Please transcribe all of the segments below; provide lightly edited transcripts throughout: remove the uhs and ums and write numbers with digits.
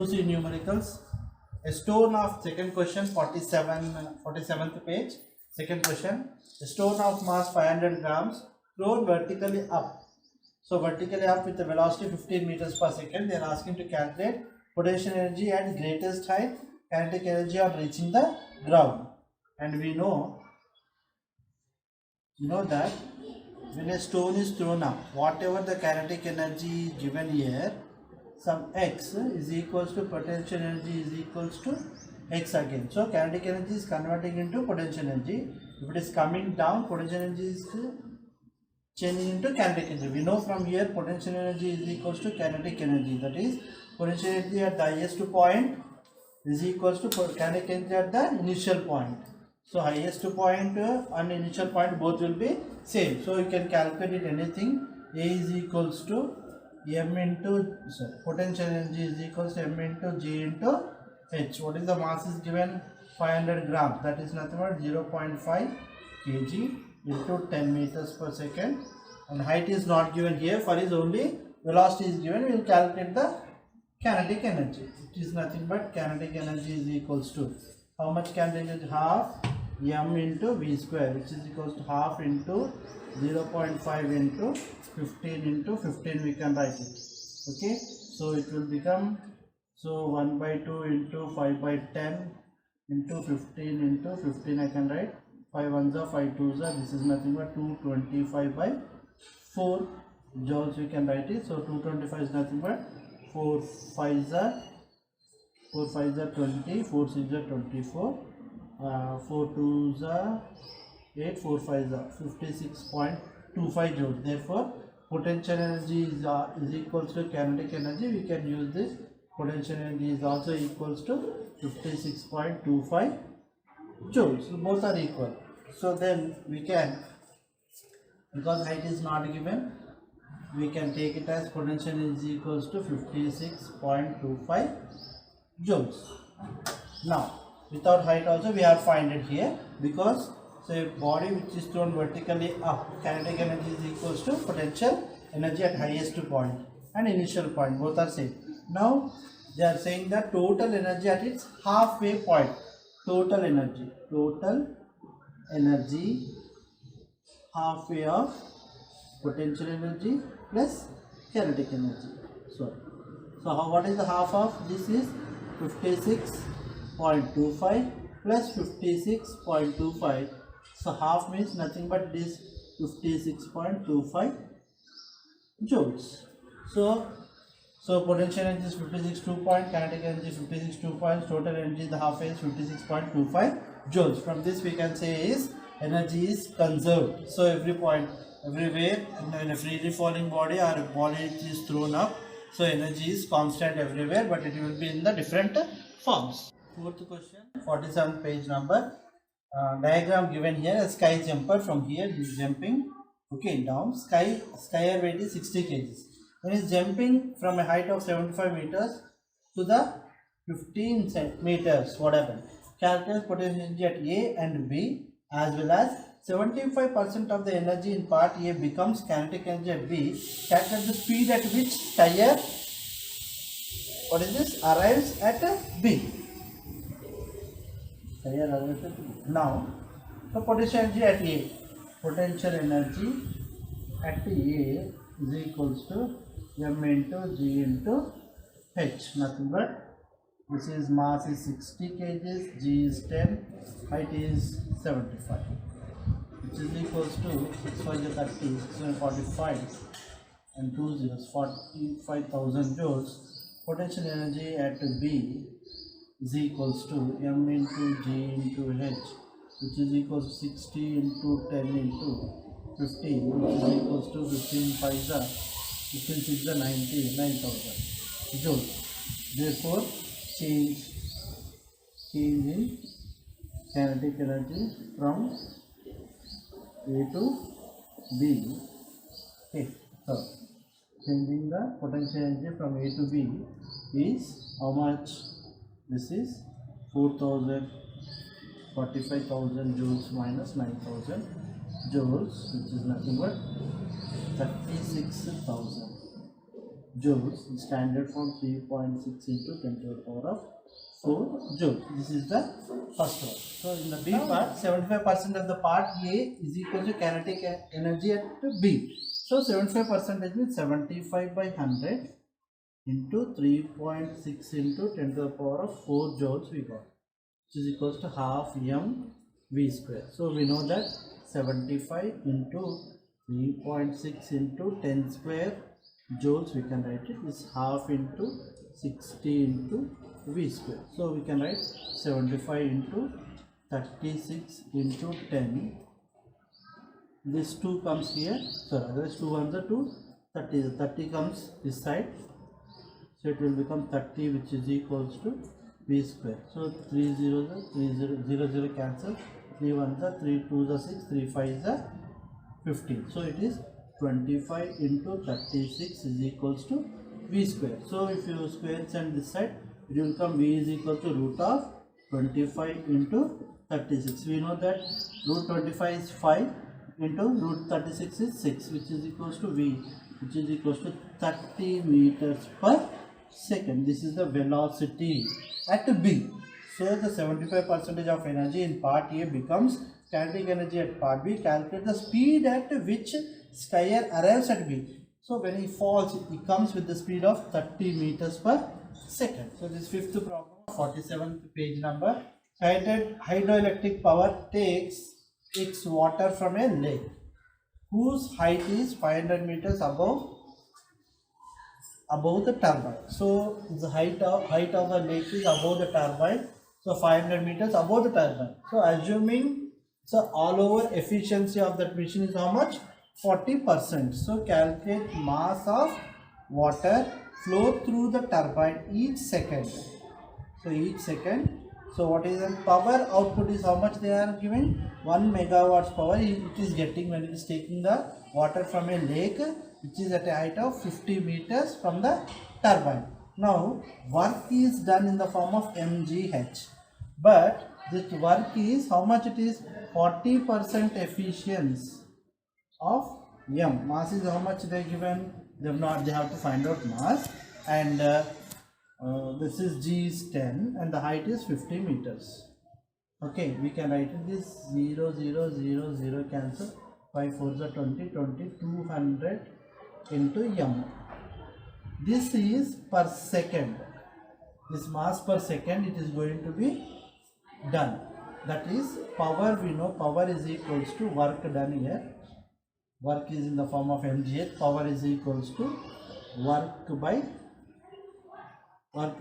See numericals. A stone of second question 47th page. Second question. A stone of mass 500 grams thrown vertically up. So vertically up with a velocity 15 meters per second. They are asking to calculate potential energy at greatest height, kinetic energy on reaching the ground. And we know that when a stone is thrown up, whatever the kinetic energy given here, some x is equals to potential energy is equals to x again. So kinetic energy is converting into potential energy. If it is coming down, potential energy is changing into kinetic energy. We know from here potential energy is equals to kinetic energy. That is potential energy at the highest point is equals to kinetic energy at the initial point. So highest point and initial point both will be same. So you can calculate it anything. A is equals to m into potential energy is equals to m into g into h. What is the mass is given? 500 grams. That is nothing but 0.5 kg into 10 meters per second. And height is not given here. For is only velocity is given. We will calculate the kinetic energy. It is nothing but kinetic energy is equals to how much kinetic energy? Half m into v square, which is equals to half into 0.5 into 15 into 15 we can write it. Okay, so it will become 1 by 2 into 5 by 10 into 15 into 15 I can write 5 ones are 5 twos are, this is nothing but 225 by 4 joules we can write it. So 225 is nothing but 4 5s are 20, 4 6s are 24, 4 2s are 8, 4 5s are 56.25 joules. Therefore potential energy is equals to kinetic energy. We can use this. Potential energy is also equals to 56.25 joules. So both are equal. So then we can, because height is not given, we can take it as potential energy equals to 56.25 joules. Now without height also we have find it here, because a body which is thrown vertically up, kinetic energy is equals to potential energy at highest point and initial point, both are same. Now they are saying that total energy at its halfway point. Total energy halfway of potential energy plus kinetic energy. So what is the half of this? Is 56.25 plus 56.25. So half means nothing but this 56.25 joules. So potential energy is 56.2 point, kinetic energy is 56.2 points, total energy the half is 56.25 joules. From this we can say is energy is conserved. So every point, everywhere in a freely falling body or a body which is thrown up, so energy is constant everywhere, but it will be in the different forms. Fourth question, 47th page number. Diagram given here, a sky jumper from here he is jumping down. Sky weight is 60 kg. When he is jumping from a height of 75 meters to the 15 meters, what happened? Calculate potential energy at A and B, as well as 75% of the energy in part A becomes kinetic energy at B. Calculate the speed at which tire arrives at B. Now the potential energy at A, potential energy at A is equals to m into g into h. Nothing but this is mass is 60 kg, g is 10, height is 75, which is equals to 6 5 is 30, 6 45 and 2 zeros 45,000 joules. Potential energy at B is equals to m into g into h, which is equals to 60 into 10 into 15, which is equals to 15 5s are 15 6 are 90, 9,000 joules. Therefore change in kinetic energy from A to B. Okay, so changing the potential energy from A to B is how much? This is 45,000 joules minus 9,000 joules, which is nothing but 36,000 joules. Standard form 3.6 into 10 to the power of 4 joules. This is the first one. So in the B part, 75% of the part A is equal to kinetic energy at B. So 75% means 75 by 100 into 3.6 into 10 to the power of 4 joules we got, which is equals to half m v square. So we know that 75 into 3.6 into 10 square joules, we can write it is half into 60 into v square. So we can write 75 into 36 into 10. This 2 comes here, sorry, otherwise 2 ones are 2, 30. The 30 comes this side, so it will become 30, which is equals to v square. So 3 zeros are 3 0 cancel, 3 ones are 3 2s are 6, 3 5s are 15. So it is 25 into 36 is equals to v square. So if you square and this side, it will come v is equal to root of 25 into 36. We know that root 25 is 5 into root 36 is 6, which is equals to v, which is equals to 30 meters per second. This is the velocity at B. So the 75% of energy in part A becomes kinetic energy at part B. Calculate the speed at which skier arrives at B. So when he falls, he comes with the speed of 30 meters per second. So this fifth problem, 47th page number. Hydroelectric power takes its water from a lake whose height is 500 meters above the turbine. So the height of the lake is above the turbine. So 500 meters above the turbine. So assuming so all over efficiency of that machine is how much? 40%. So calculate mass of water flow through the turbine each second. So each second. So what is the power output is how much they are giving? 1 megawatts power it is getting when it is taking the water from a lake which is at a height of 50 meters from the turbine. Now work is done in the form of mgh, but this work is how much it is? 40% efficiency of m. Mass is how much they given? They have to find out mass, and this is g is 10 and the height is 50 meters. Okay, we can write it this 0 0 0 0 cancel, 5 4s are 20 20 200 into m. This is per second. This mass per second it is going to be done. That is power. We know power is equals to work done here. Work is in the form of mgh. Power is equals to work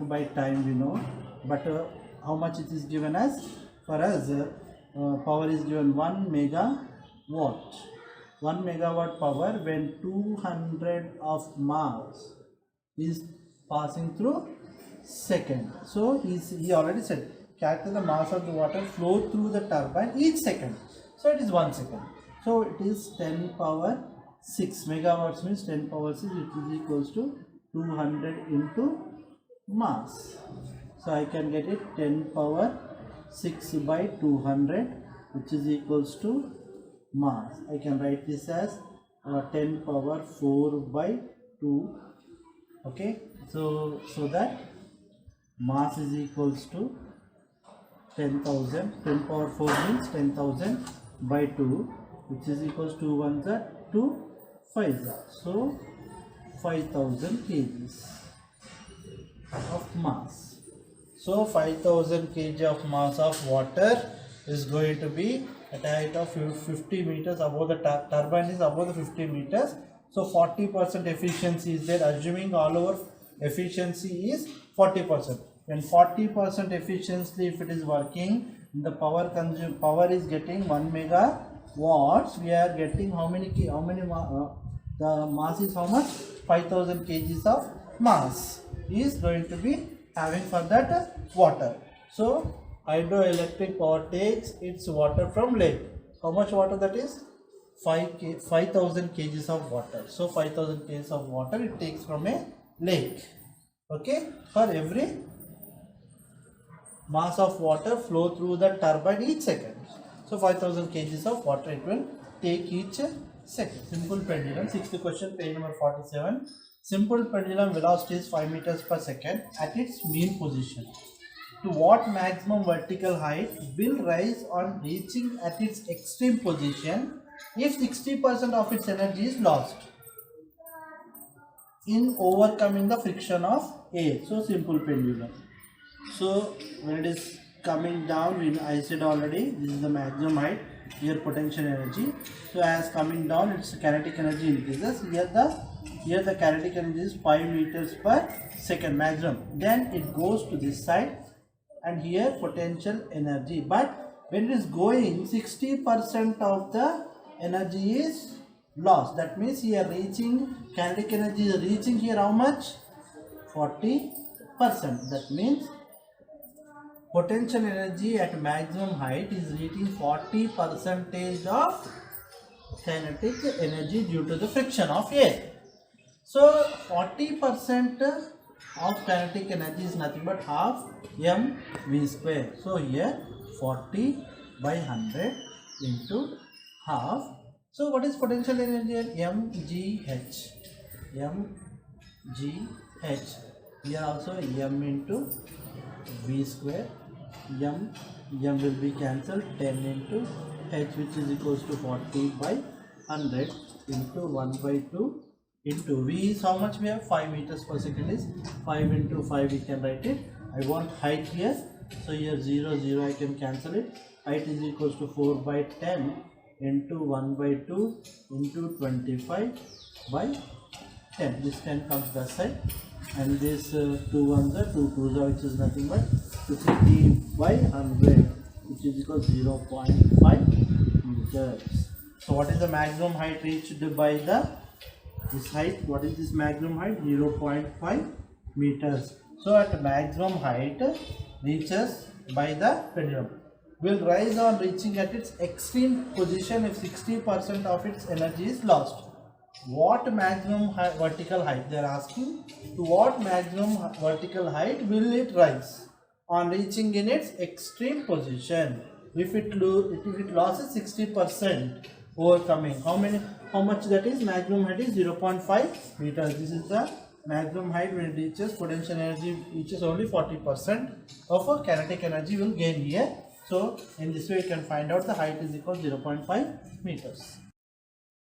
by time, we know, but how much it is given as? For us, power is given 1 megawatt. 1 megawatt power when 200 of mass is passing through second. So he already said calculate the mass of the water flow through the turbine each second. So it is 1 second. So it is 10 power 6 megawatts means 10 power 6, which is equals to 200 into mass. So I can get it 10 power 6 by 200, which is equals to mass. I can write this as 10 power 4 by 2. Okay, so that mass is equals to 10,000. 10 power 4 means 10,000 by 2, which is equals to 1 2 5. So 5,000 kgs of mass. So 5,000 kg of mass of water is going to be at a height of 50 meters above the turbine is above the 50 meters. So 40% efficiency is there, assuming all over efficiency is 40%. When 40% efficiency, if it is working, the power is getting 1 megawatts. We are getting how many the mass is how much? 5,000 kgs of mass is going to be having for that water. So hydroelectric power takes its water from lake. How much water that is? 5,000 kgs of water. So 5,000 kgs of water it takes from a lake. Okay, for every mass of water flow through the turbine each second. So 5,000 kgs of water it will take each second. Simple pendulum. Sixth question, page number 47. Simple pendulum velocity is 5 meters per second at its mean position. To what maximum vertical height will rise on reaching at its extreme position if 60% of its energy is lost in overcoming the friction of air? So simple pendulum. So when it is coming down, I said already, this is the maximum height, here potential energy. So as coming down, its kinetic energy increases. Here the kinetic energy is 5 meters per second maximum. Then it goes to this side, and here potential energy. But when it is going, 60% of the energy is lost. That means here reaching, kinetic energy is reaching here how much? 40%. That means potential energy at maximum height is reaching 40% of kinetic energy due to the friction of air. So 40% of kinetic energy is nothing but half mv square. So here 40 by 100 into half. So what is potential energy here? mgh. mgh. Here also m into v square. M will be cancelled. 10 into h, which is equals to 40 by 100 into 1 by 2 into v is how much we have? 5 meters per second is 5 into 5, we can write it. I want height here, so here 0 0 I can cancel it. Height is equals to 4 by 10 into 1 by 2 into 25 by 10. This 10 comes that side, and this 2 1s are 2 2s are, which is nothing but 50 by 100, which is equal to 0.5 meters. So what is the maximum height reached by this height? What is this maximum height? 0.5 meters. So at maximum height reaches by the pendulum will rise on reaching at its extreme position if 60% of its energy is lost. What maximum vertical height they are asking? To what maximum vertical height will it rise on reaching in its extreme position if it loses 60% overcoming? How much that is? Maximum height is 0.5 meters. This is the maximum height when it reaches potential energy reaches only 40% of a kinetic energy will gain here. So in this way you can find out the height is equal to 0.5 meters.